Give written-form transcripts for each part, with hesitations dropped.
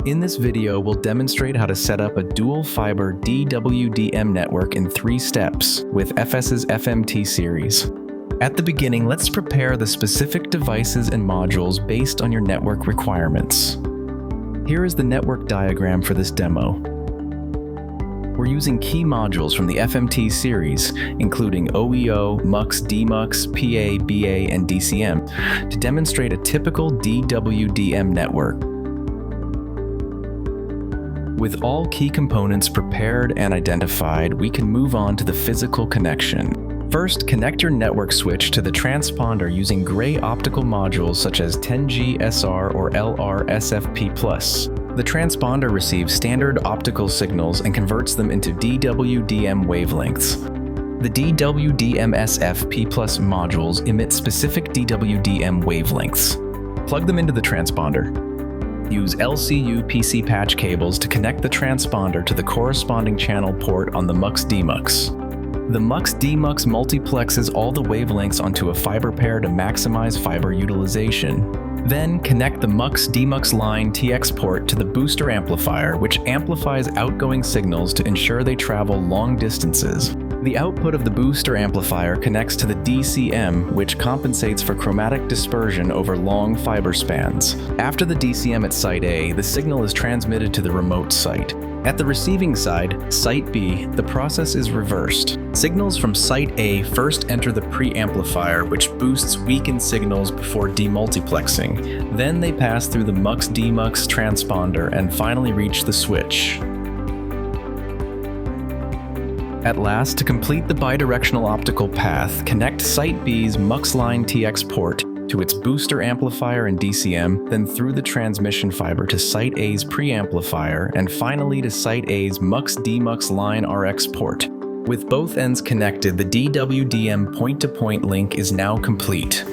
In this video, we'll demonstrate how to set up a dual fiber DWDM network in 3 steps with FS's FMT series. At the beginning, let's prepare the specific devices and modules based on your network requirements. Here is the network diagram for this demo. We're using key modules from the FMT series, including OEO, MUX, Demux, PA, BA, and DCM, to demonstrate a typical DWDM network. With all key components prepared and identified, we can move on to the physical connection. First, connect your network switch to the transponder using gray optical modules such as 10G SR or LR SFP+. The transponder receives standard optical signals and converts them into DWDM wavelengths. The DWDM SFP+ modules emit specific DWDM wavelengths. Plug them into the transponder. Use LCU PC patch cables to connect the transponder to the corresponding channel port on the MUX Demux. The MUX Demux multiplexes all the wavelengths onto a fiber pair to maximize fiber utilization. Then connect the MUX Demux line TX port to the booster amplifier, which amplifies outgoing signals to ensure they travel long distances. The output of the booster amplifier connects to the DCM, which compensates for chromatic dispersion over long fiber spans. After the DCM at Site A, the signal is transmitted to the remote site. At the receiving side, Site B, the process is reversed. Signals from Site A first enter the preamplifier, which boosts weakened signals before demultiplexing. Then they pass through the MUX Demux transponder and finally reach the switch. At last, to complete the bidirectional optical path, connect Site B's MUX line TX port to its booster amplifier and DCM, then through the transmission fiber to Site A's preamplifier, and finally to Site A's MUX Demux line RX port. With both ends connected, the DWDM point-to-point link is now complete.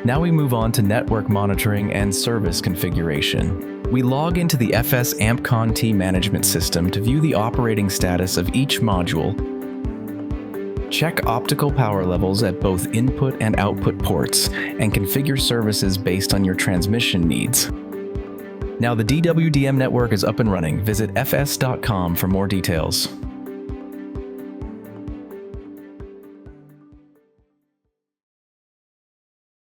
Now we move on to network monitoring and service configuration. We log into the FS AmpCon-T management system to view the operating status of each module. Check optical power levels at both input and output ports, and configure services based on your transmission needs. Now the DWDM network is up and running. Visit fs.com for more details.